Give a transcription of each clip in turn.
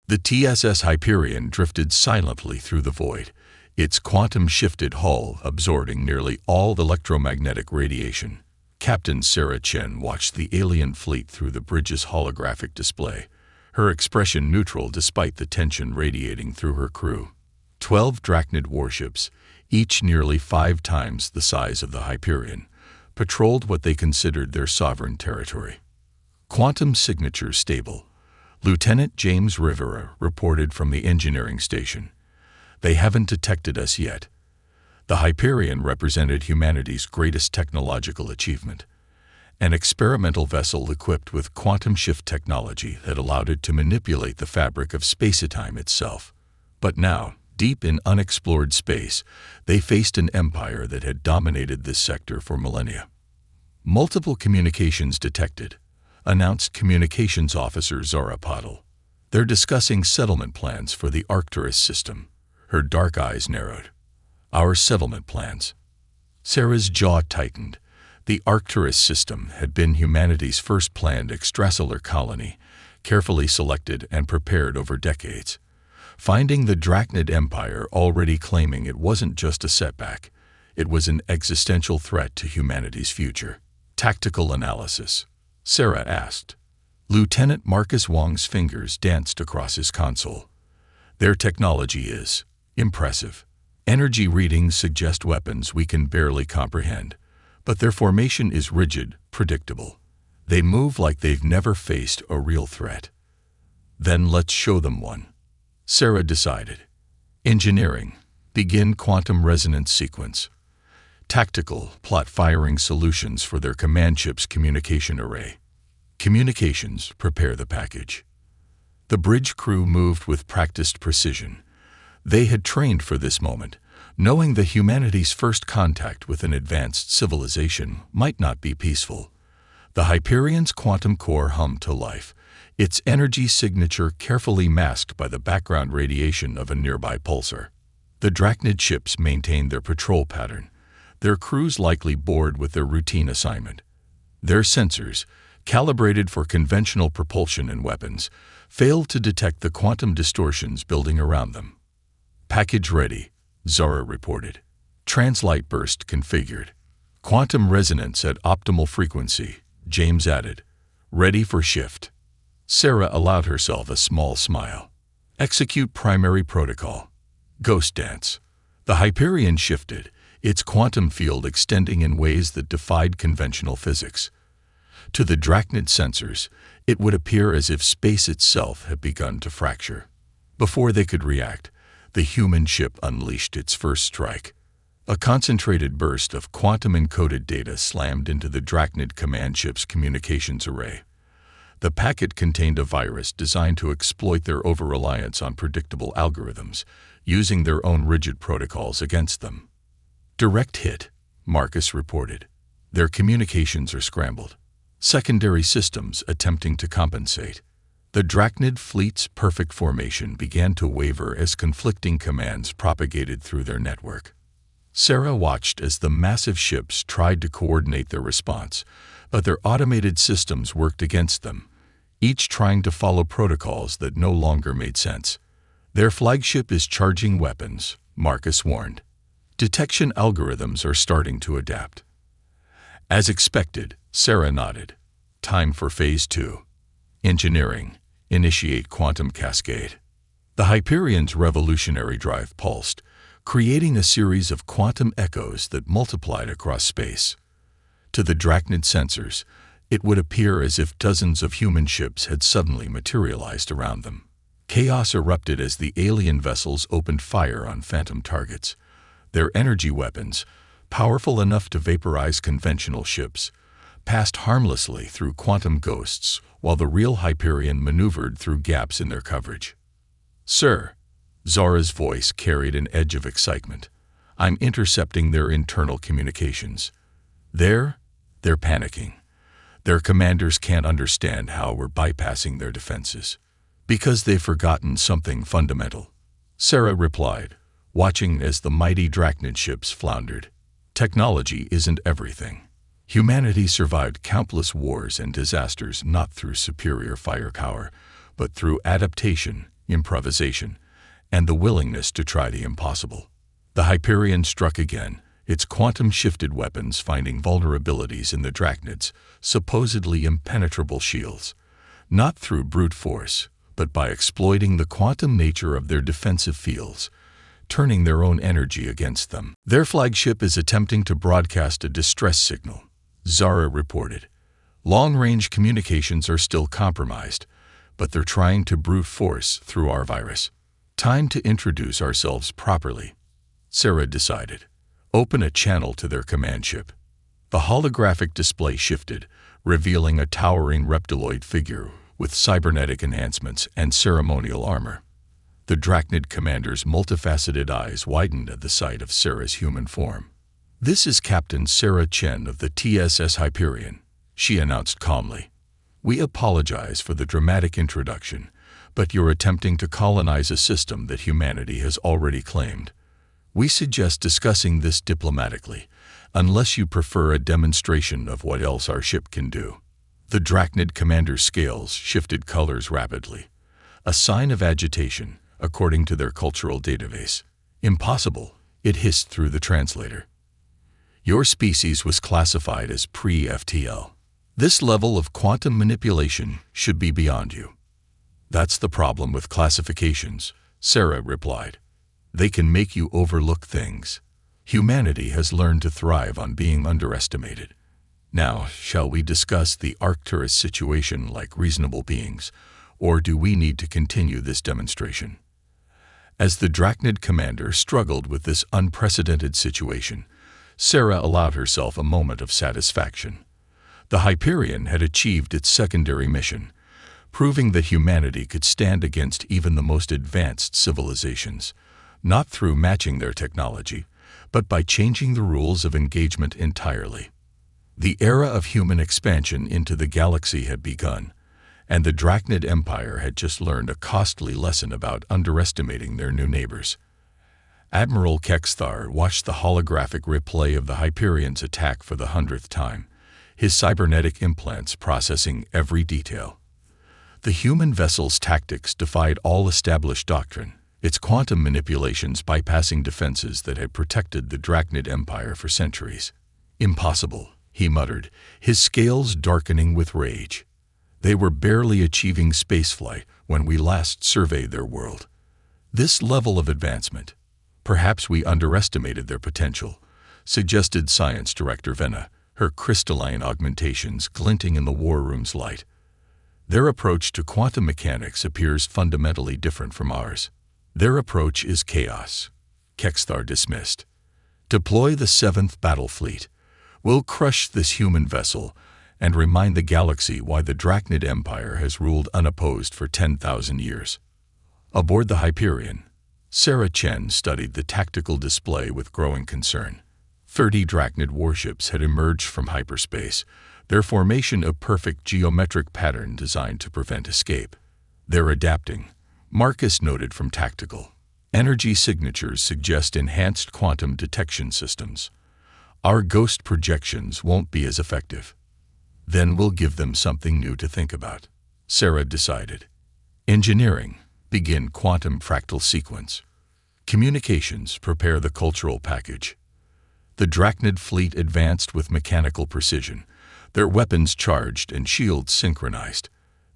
The TSS Hyperion drifted silently through the void, its quantum-shifted hull absorbing nearly all electromagnetic radiation. Captain Sarah Chen watched the alien fleet through the bridge's holographic display, her expression neutral despite the tension radiating through her crew. 12 Drachnid warships, each nearly 5 times the size of the Hyperion, patrolled what they considered their sovereign territory. Quantum signature stable. Lieutenant James Rivera reported from the engineering station. They haven't detected us yet. The Hyperion represented humanity's greatest technological achievement, an experimental vessel equipped with quantum shift technology that allowed it to manipulate the fabric of space-time itself. But now, deep in unexplored space, they faced an empire that had dominated this sector for millennia. Multiple communications detected, announced Communications Officer Zara Pottle. They're discussing settlement plans for the Arcturus system. Her dark eyes narrowed. Our settlement plans. Sarah's jaw tightened. The Arcturus system had been humanity's first planned extrasolar colony, carefully selected and prepared over decades. Finding the Drachnid Empire already claiming it wasn't just a setback, it was an existential threat to humanity's future. Tactical analysis, Sarah asked. Lieutenant Marcus Wong's fingers danced across his console. Their technology is impressive. Energy readings suggest weapons we can barely comprehend, but their formation is rigid, predictable. They move like they've never faced a real threat. Then let's show them one. Sarah decided. Engineering. Begin quantum resonance sequence. Tactical, plot-firing solutions for their command ship's communication array. Communications, prepare the package. The bridge crew moved with practiced precision. They had trained for this moment, knowing that humanity's first contact with an advanced civilization might not be peaceful. The Hyperion's quantum core hummed to life, its energy signature carefully masked by the background radiation of a nearby pulsar. The Drachnid ships maintained their patrol pattern, their crews likely bored with their routine assignment. Their sensors, calibrated for conventional propulsion and weapons, failed to detect the quantum distortions building around them. Package ready, Zara reported. Translight burst configured. Quantum resonance at optimal frequency, James added. Ready for shift. Sarah allowed herself a small smile. Execute primary protocol. Ghost dance. The Hyperion shifted, its quantum field extending in ways that defied conventional physics. To the Drachnid sensors, it would appear as if space itself had begun to fracture. Before they could react, the human ship unleashed its first strike. A concentrated burst of quantum-encoded data slammed into the Drachnid command ship's communications array. The packet contained a virus designed to exploit their over-reliance on predictable algorithms, using their own rigid protocols against them. Direct hit, Marcus reported. Their communications are scrambled. Secondary systems attempting to compensate. The Drachnid fleet's perfect formation began to waver as conflicting commands propagated through their network. Sarah watched as the massive ships tried to coordinate their response, but their automated systems worked against them, each trying to follow protocols that no longer made sense. Their flagship is charging weapons, Marcus warned. Detection algorithms are starting to adapt. As expected, Sarah nodded. Time for Phase 2. Engineering. Initiate quantum cascade. The Hyperion's revolutionary drive pulsed, creating a series of quantum echoes that multiplied across space. To the Drachnid sensors, it would appear as if dozens of human ships had suddenly materialized around them. Chaos erupted as the alien vessels opened fire on phantom targets. Their energy weapons, powerful enough to vaporize conventional ships, passed harmlessly through quantum ghosts while the real Hyperion maneuvered through gaps in their coverage. Sir, Zara's voice carried an edge of excitement. I'm intercepting their internal communications. They're panicking. Their commanders can't understand how we're bypassing their defenses. Because they've forgotten something fundamental. Sarah replied, watching as the mighty Drachnid ships floundered. Technology isn't everything. Humanity survived countless wars and disasters not through superior firepower, but through adaptation, improvisation, and the willingness to try the impossible. The Hyperion struck again, its quantum-shifted weapons finding vulnerabilities in the Drachnid's supposedly impenetrable shields, not through brute force, but by exploiting the quantum nature of their defensive fields, turning their own energy against them. Their flagship is attempting to broadcast a distress signal, Zara reported. Long-range communications are still compromised, but they're trying to brute force through our virus. Time to introduce ourselves properly, Sarah decided. Open a channel to their command ship. The holographic display shifted, revealing a towering reptiloid figure with cybernetic enhancements and ceremonial armor. The Drachnid commander's multifaceted eyes widened at the sight of Sarah's human form. "This is Captain Sarah Chen of the TSS Hyperion," she announced calmly. "We apologize for the dramatic introduction, but you're attempting to colonize a system that humanity has already claimed. We suggest discussing this diplomatically, unless you prefer a demonstration of what else our ship can do." The Drachnid commander's scales shifted colors rapidly, a sign of agitation, according to their cultural database. "Impossible," it hissed through the translator. "Your species was classified as pre-FTL. This level of quantum manipulation should be beyond you." "That's the problem with classifications," Sarah replied. "They can make you overlook things. Humanity has learned to thrive on being underestimated. Now, shall we discuss the Arcturus situation like reasonable beings, or do we need to continue this demonstration?" As the Drachnid commander struggled with this unprecedented situation, Sarah allowed herself a moment of satisfaction. The Hyperion had achieved its secondary mission, proving that humanity could stand against even the most advanced civilizations, not through matching their technology, but by changing the rules of engagement entirely. The era of human expansion into the galaxy had begun, and the Drachnid Empire had just learned a costly lesson about underestimating their new neighbors. Admiral Kexthar watched the holographic replay of the Hyperion's attack for the 100th time, his cybernetic implants processing every detail. The human vessel's tactics defied all established doctrine, its quantum manipulations bypassing defenses that had protected the Drachnid Empire for centuries. "Impossible," he muttered, his scales darkening with rage. "They were barely achieving spaceflight when we last surveyed their world. This level of advancement, perhaps we underestimated their potential," suggested Science Director Venna, her crystalline augmentations glinting in the war room's light. "Their approach to quantum mechanics appears fundamentally different from ours." "Their approach is chaos," Kexthar dismissed. "Deploy the 7th Battle Fleet. We'll crush this human vessel and remind the galaxy why the Drachnid Empire has ruled unopposed for 10,000 years." Aboard the Hyperion, Sarah Chen studied the tactical display with growing concern. 30 Drachnid warships had emerged from hyperspace, their formation a perfect geometric pattern designed to prevent escape. "They're adapting," Marcus noted from Tactical. "Energy signatures suggest enhanced quantum detection systems. Our ghost projections won't be as effective." "Then we'll give them something new to think about," Sarah decided. "Engineering, begin quantum fractal sequence. Communications, prepare the cultural package." The Drachnid fleet advanced with mechanical precision, their weapons charged and shields synchronized.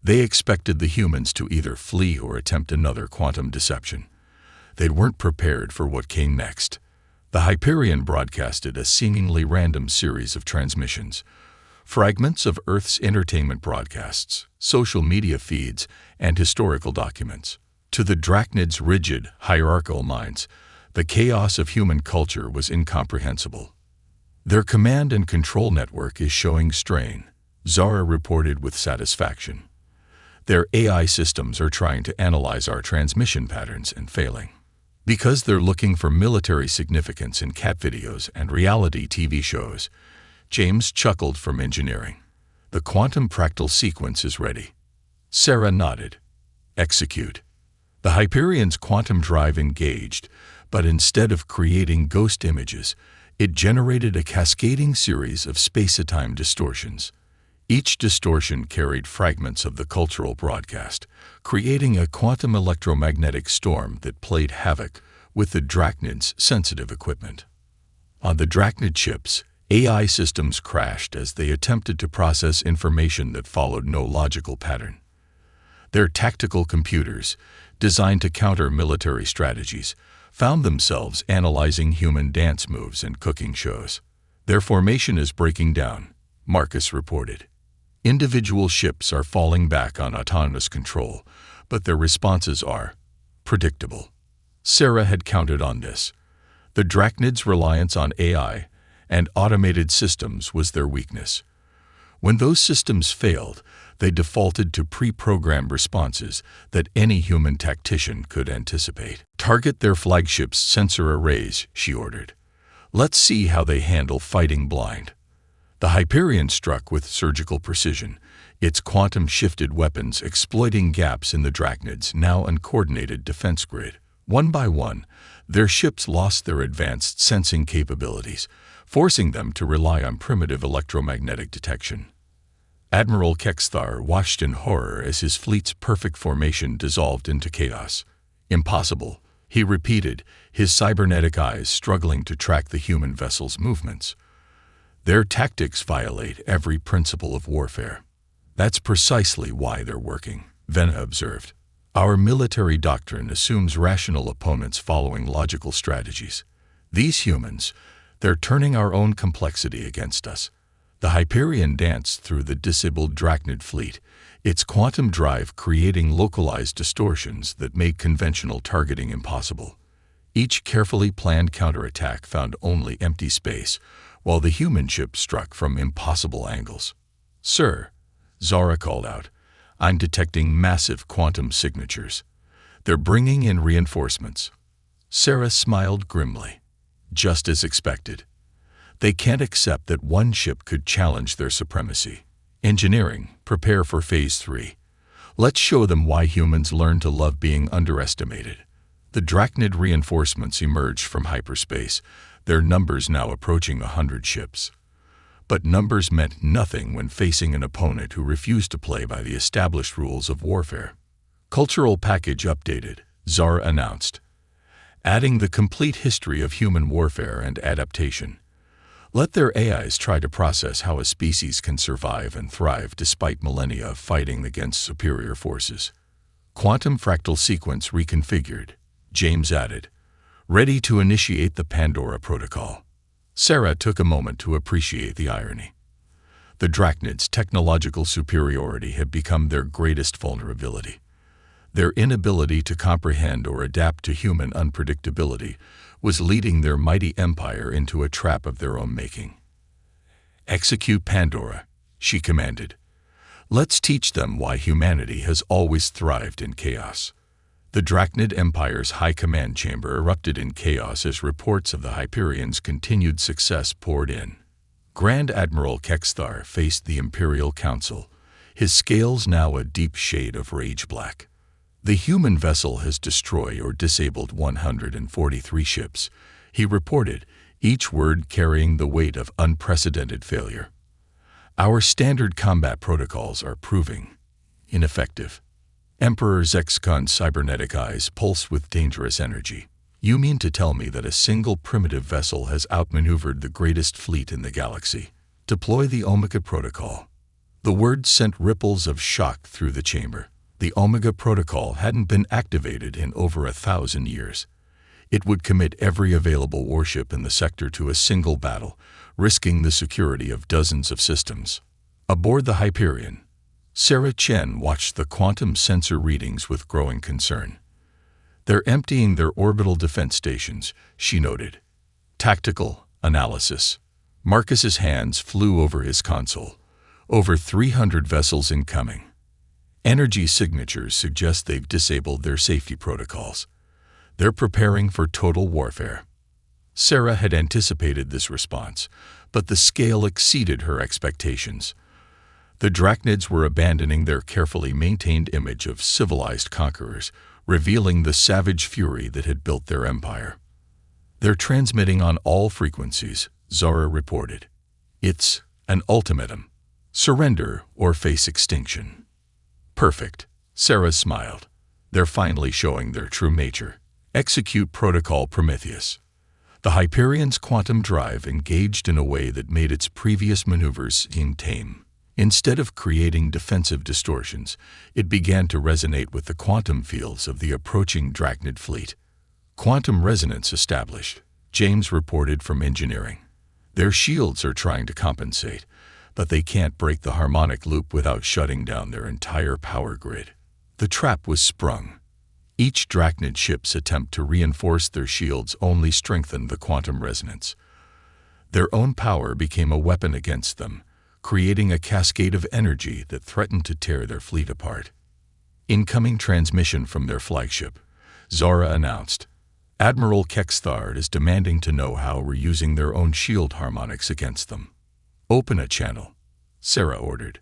They expected the humans to either flee or attempt another quantum deception. They weren't prepared for what came next. The Hyperion broadcasted a seemingly random series of transmissions, fragments of Earth's entertainment broadcasts, social media feeds, and historical documents. To the Drachnid's rigid, hierarchical minds, the chaos of human culture was incomprehensible. "Their command and control network is showing strain," Zara reported with satisfaction. "Their AI systems are trying to analyze our transmission patterns and failing. Because they're looking for military significance in cat videos and reality TV shows," James chuckled from engineering. "The quantum fractal sequence is ready." Sarah nodded. "Execute." The Hyperion's quantum drive engaged, but instead of creating ghost images, it generated a cascading series of space-time distortions. Each distortion carried fragments of the cultural broadcast, creating a quantum electromagnetic storm that played havoc with the Drachnid's sensitive equipment. On the Drachnid ships, AI systems crashed as they attempted to process information that followed no logical pattern. Their tactical computers, designed to counter military strategies, found themselves analyzing human dance moves and cooking shows. Their formation is breaking down, Marcus reported. Individual ships are falling back on autonomous control, but their responses are predictable. Sarah had counted on this. The Drachnid's reliance on AI and automated systems was their weakness. When those systems failed, they defaulted to pre-programmed responses that any human tactician could anticipate. Target their flagship's sensor arrays, she ordered. Let's see how they handle fighting blind. The Hyperion struck with surgical precision, its quantum-shifted weapons exploiting gaps in the Drachnid's now uncoordinated defense grid. One by one, their ships lost their advanced sensing capabilities, forcing them to rely on primitive electromagnetic detection. Admiral Kexthar watched in horror as his fleet's perfect formation dissolved into chaos. Impossible, he repeated, his cybernetic eyes struggling to track the human vessel's movements. Their tactics violate every principle of warfare. That's precisely why they're working, Vena observed. Our military doctrine assumes rational opponents following logical strategies. These humans, they're turning our own complexity against us. The Hyperion danced through the disabled Drachnid fleet, its quantum drive creating localized distortions that made conventional targeting impossible. Each carefully planned counterattack found only empty space, while the human ship struck from impossible angles. "Sir," Zara called out, "I'm detecting massive quantum signatures. They're bringing in reinforcements." Sarah smiled grimly. Just as expected. They can't accept that one ship could challenge their supremacy. Engineering, prepare for Phase 3. Let's show them why humans learn to love being underestimated. The Drachnid reinforcements emerged from hyperspace, their numbers now approaching 100 ships. But numbers meant nothing when facing an opponent who refused to play by the established rules of warfare. Cultural package updated, Zara announced, adding the complete history of human warfare and adaptation. Let their AIs try to process how a species can survive and thrive despite millennia of fighting against superior forces. Quantum fractal sequence reconfigured, James added, ready to initiate the Pandora Protocol. Sarah took a moment to appreciate the irony. The Drachnid's technological superiority had become their greatest vulnerability. Their inability to comprehend or adapt to human unpredictability was leading their mighty empire into a trap of their own making. "Execute Pandora," she commanded. "Let's teach them why humanity has always thrived in chaos." The Drachnid Empire's high command chamber erupted in chaos as reports of the Hyperion's continued success poured in. Grand Admiral Kexthar faced the Imperial Council, his scales now a deep shade of rage black. The human vessel has destroyed or disabled 143 ships, he reported, each word carrying the weight of unprecedented failure. Our standard combat protocols are proving ineffective. Emperor Zexcon's cybernetic eyes pulsed with dangerous energy. You mean to tell me that a single primitive vessel has outmaneuvered the greatest fleet in the galaxy? Deploy the Omega Protocol. The word sent ripples of shock through the chamber. The Omega Protocol hadn't been activated in over 1,000 years. It would commit every available warship in the sector to a single battle, risking the security of dozens of systems. Aboard the Hyperion, Sarah Chen watched the quantum sensor readings with growing concern. They're emptying their orbital defense stations, she noted. Tactical analysis. Marcus's hands flew over his console. Over 300 vessels incoming. Energy signatures suggest they've disabled their safety protocols. They're preparing for total warfare. Sarah had anticipated this response, but the scale exceeded her expectations. The Drachnids were abandoning their carefully maintained image of civilized conquerors, revealing the savage fury that had built their empire. They're transmitting on all frequencies, Zara reported. It's an ultimatum. Surrender or face extinction. Perfect. Sarah smiled. They're finally showing their true nature. Execute Protocol Prometheus. The Hyperion's quantum drive engaged in a way that made its previous maneuvers seem tame. Instead of creating defensive distortions, it began to resonate with the quantum fields of the approaching Drachnid fleet. Quantum resonance established, James reported from engineering. Their shields are trying to compensate, but they can't break the harmonic loop without shutting down their entire power grid. The trap was sprung. Each Drachnid ship's attempt to reinforce their shields only strengthened the quantum resonance. Their own power became a weapon against them, creating a cascade of energy that threatened to tear their fleet apart. Incoming transmission from their flagship, Zara announced. Admiral Kexthard is demanding to know how we're using their own shield harmonics against them. Open a channel, Sarah ordered.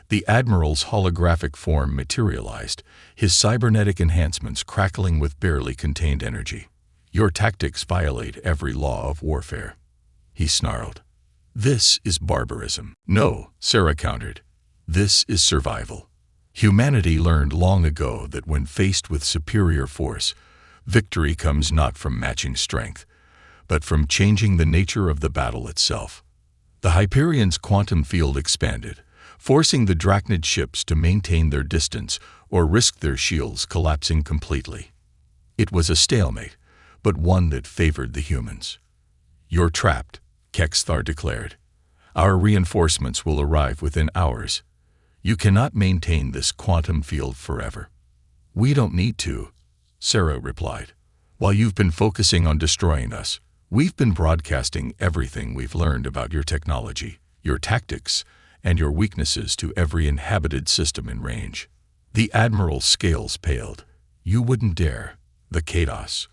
The Admiral's holographic form materialized, his cybernetic enhancements crackling with barely contained energy. Your tactics violate every law of warfare, he snarled. This is barbarism. No, Sarah countered. This is survival. Humanity learned long ago that when faced with superior force, victory comes not from matching strength, but from changing the nature of the battle itself. The Hyperion's quantum field expanded, forcing the Drachnid ships to maintain their distance or risk their shields collapsing completely. It was a stalemate, but one that favored the humans. You're trapped, Kexthar declared. Our reinforcements will arrive within hours. You cannot maintain this quantum field forever. We don't need to, Sarah replied. While you've been focusing on destroying us, we've been broadcasting everything we've learned about your technology, your tactics, and your weaknesses to every inhabited system in range. The Admiral's scales paled. You wouldn't dare. The chaos.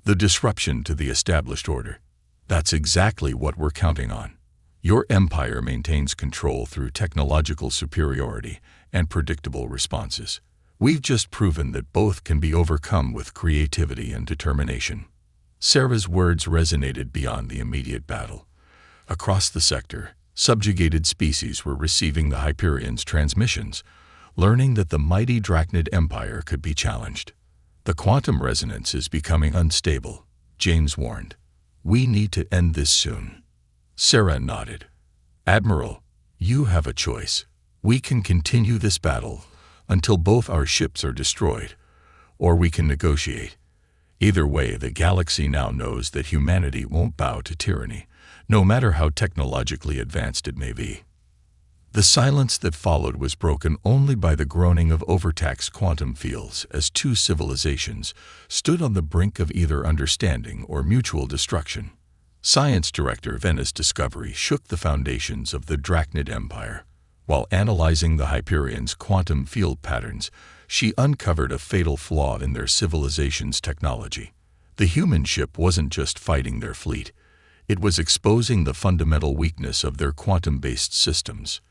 The disruption to the established order. That's exactly what we're counting on. Your empire maintains control through technological superiority and predictable responses. We've just proven that both can be overcome with creativity and determination. Sarah's words resonated beyond the immediate battle. Across the sector, subjugated species were receiving the Hyperion's transmissions, learning that the mighty Drachnid Empire could be challenged. The quantum resonance is becoming unstable, James warned. We need to end this soon. Sarah nodded. Admiral, you have a choice. We can continue this battle until both our ships are destroyed, or we can negotiate. Either way, the galaxy now knows that humanity won't bow to tyranny, no matter how technologically advanced it may be. The silence that followed was broken only by the groaning of overtaxed quantum fields as two civilizations stood on the brink of either understanding or mutual destruction. Science Director Venice Discovery shook the foundations of the Drachnid Empire. While analyzing the Hyperion's quantum field patterns, she uncovered a fatal flaw in their civilization's technology. The human ship wasn't just fighting their fleet. It was exposing the fundamental weakness of their quantum-based systems.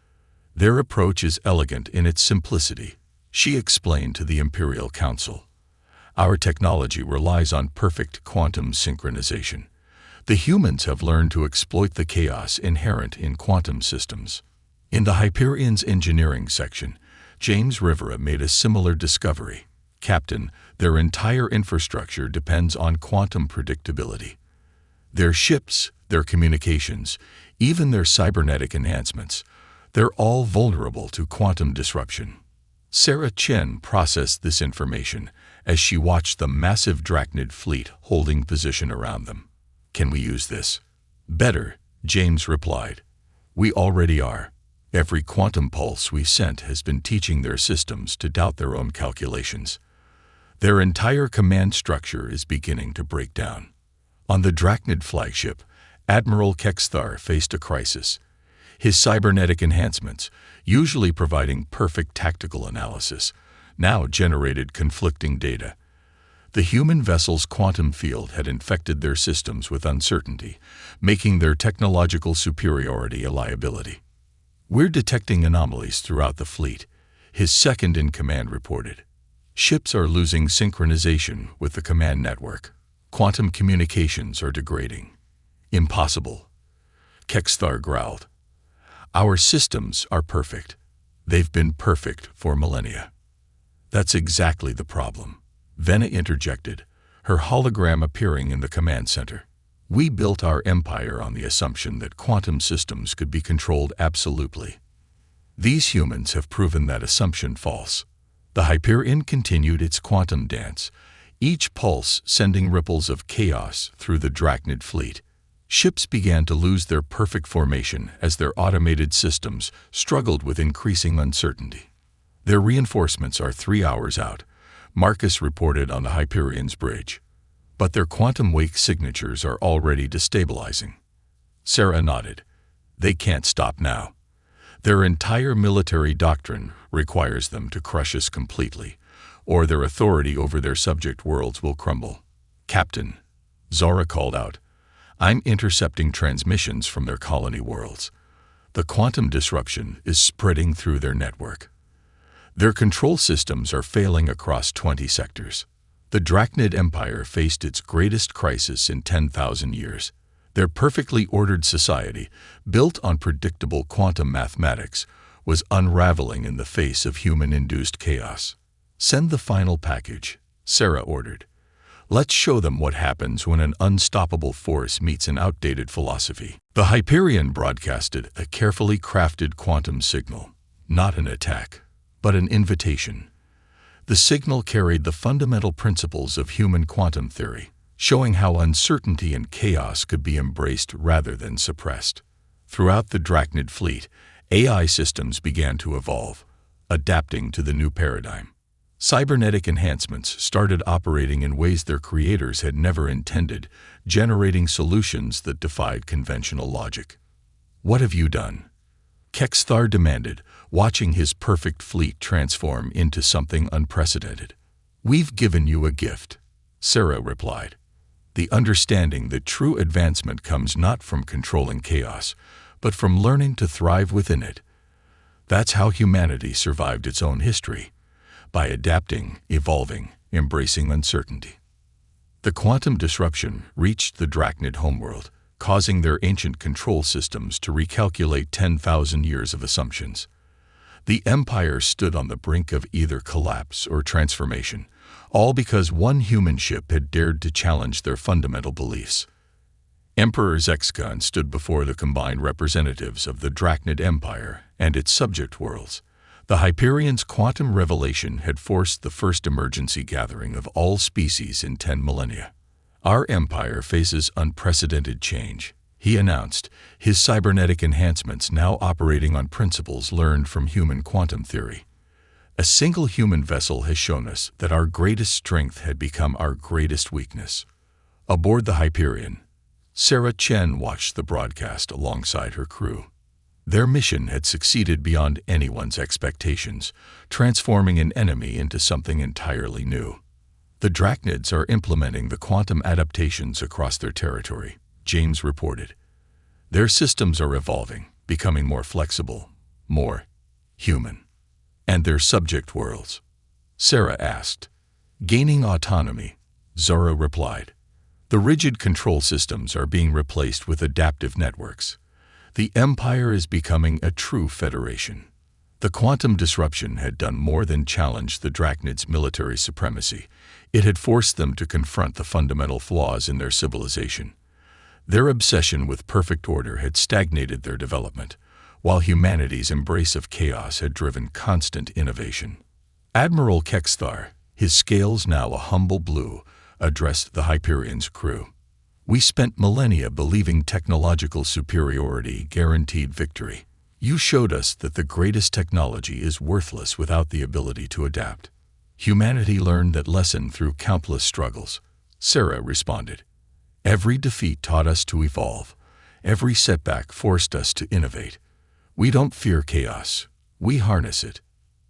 Their approach is elegant in its simplicity, she explained to the Imperial Council. Our technology relies on perfect quantum synchronization. The humans have learned to exploit the chaos inherent in quantum systems. In the Hyperion's engineering section, James Rivera made a similar discovery. Captain, their entire infrastructure depends on quantum predictability. Their ships, their communications, even their cybernetic enhancements, they're all vulnerable to quantum disruption. Sarah Chen processed this information as she watched the massive Drachnid fleet holding position around them. Can we use this? Better, James replied. We already are. Every quantum pulse we sent has been teaching their systems to doubt their own calculations. Their entire command structure is beginning to break down. On the Drachnid flagship, Admiral Kexthar faced a crisis. His cybernetic enhancements, usually providing perfect tactical analysis, now generated conflicting data. The human vessel's quantum field had infected their systems with uncertainty, making their technological superiority a liability. We're detecting anomalies throughout the fleet, his second-in-command reported. Ships are losing synchronization with the command network. Quantum communications are degrading. Impossible, Kexthar growled. Our systems are perfect. They've been perfect for millennia. That's exactly the problem, Vena interjected, her hologram appearing in the command center. We built our empire on the assumption that quantum systems could be controlled absolutely. These humans have proven that assumption false. The Hyperion continued its quantum dance, each pulse sending ripples of chaos through the Drachnid fleet. Ships began to lose their perfect formation as their automated systems struggled with increasing uncertainty. Their reinforcements are 3 hours out, Marcus reported on the Hyperion's bridge. But their quantum wake signatures are already destabilizing. Sarah nodded. They can't stop now. Their entire military doctrine requires them to crush us completely, or their authority over their subject worlds will crumble. Captain, Zora called out, I'm intercepting transmissions from their colony worlds. The quantum disruption is spreading through their network. Their control systems are failing across 20 sectors. The Drachnid Empire faced its greatest crisis in 10,000 years. Their perfectly ordered society, built on predictable quantum mathematics, was unraveling in the face of human-induced chaos. Send the final package, Sarah ordered. Let's show them what happens when an unstoppable force meets an outdated philosophy. The Hyperion broadcasted a carefully crafted quantum signal, not an attack, but an invitation. The signal carried the fundamental principles of human quantum theory, showing how uncertainty and chaos could be embraced rather than suppressed. Throughout the Drachnid fleet, AI systems began to evolve, adapting to the new paradigm. Cybernetic enhancements started operating in ways their creators had never intended, generating solutions that defied conventional logic. What have you done? Kexthar demanded, watching his perfect fleet transform into something unprecedented. We've given you a gift, Sarah replied. The understanding that true advancement comes not from controlling chaos, but from learning to thrive within it. That's how humanity survived its own history, by adapting, evolving, embracing uncertainty. The quantum disruption reached the Drachnid homeworld, causing their ancient control systems to recalculate 10,000 years of assumptions. The Empire stood on the brink of either collapse or transformation, all because one human ship had dared to challenge their fundamental beliefs. Emperor Zexcon stood before the combined representatives of the Drachnid Empire and its subject worlds. The Hyperion's quantum revelation had forced the first emergency gathering of all species in 10 millennia. Our empire faces unprecedented change, he announced, his cybernetic enhancements now operating on principles learned from human quantum theory. A single human vessel has shown us that our greatest strength had become our greatest weakness. Aboard the Hyperion, Sarah Chen watched the broadcast alongside her crew. Their mission had succeeded beyond anyone's expectations, transforming an enemy into something entirely new. The Drachnids are implementing the quantum adaptations across their territory, James reported. Their systems are evolving, becoming more flexible, more human. And their subject worlds? Sarah asked. Gaining autonomy, Zora replied. The rigid control systems are being replaced with adaptive networks. The Empire is becoming a true federation. The quantum disruption had done more than challenge the Drachnids' military supremacy. It had forced them to confront the fundamental flaws in their civilization. Their obsession with perfect order had stagnated their development, while humanity's embrace of chaos had driven constant innovation. Admiral Kexthar, his scales now a humble blue, addressed the Hyperion's crew. We spent millennia believing technological superiority guaranteed victory. You showed us that the greatest technology is worthless without the ability to adapt. Humanity learned that lesson through countless struggles, Sarah responded. Every defeat taught us to evolve. Every setback forced us to innovate. We don't fear chaos. We harness it.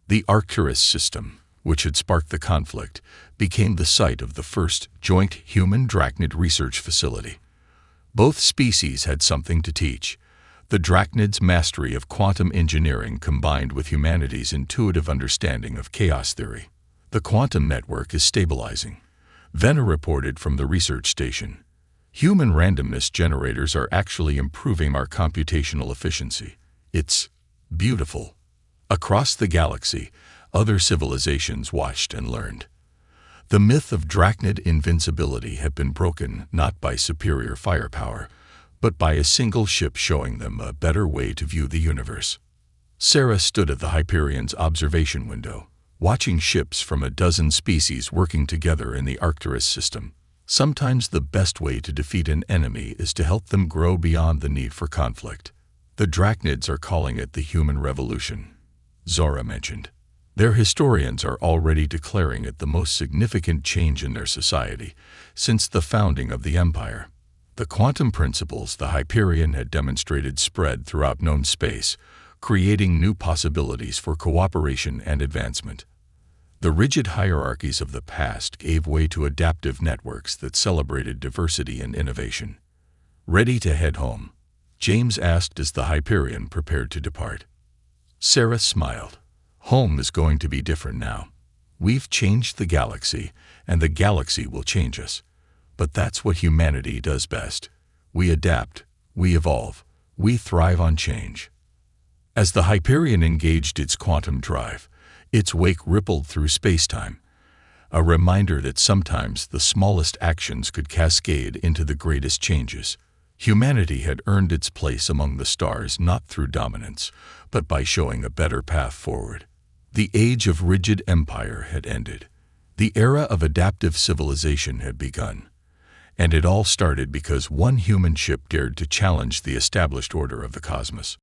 The Arcturus system, which had sparked the conflict, became the site of the first joint human-Drachnid research facility. Both species had something to teach. The Drachnids' mastery of quantum engineering combined with humanity's intuitive understanding of chaos theory. The quantum network is stabilizing, Vena reported from the research station. Human randomness generators are actually improving our computational efficiency. It's beautiful. Across the galaxy, other civilizations watched and learned. The myth of Drachnid invincibility had been broken not by superior firepower, but by a single ship showing them a better way to view the universe. Sarah stood at the Hyperion's observation window, watching ships from a dozen species working together in the Arcturus system. Sometimes the best way to defeat an enemy is to help them grow beyond the need for conflict. The Drachnids are calling it the human revolution, Zora mentioned. Their historians are already declaring it the most significant change in their society since the founding of the Empire. The quantum principles the Hyperion had demonstrated spread throughout known space, creating new possibilities for cooperation and advancement. The rigid hierarchies of the past gave way to adaptive networks that celebrated diversity and innovation. Ready to head home? James asked as the Hyperion prepared to depart. Sarah smiled. Home is going to be different now. We've changed the galaxy, and the galaxy will change us. But that's what humanity does best. We adapt, we evolve, we thrive on change. As the Hyperion engaged its quantum drive, its wake rippled through space-time, a reminder that sometimes the smallest actions could cascade into the greatest changes. Humanity had earned its place among the stars not through dominance, but by showing a better path forward. The age of rigid empire had ended. The era of adaptive civilization had begun. And it all started because one human ship dared to challenge the established order of the cosmos.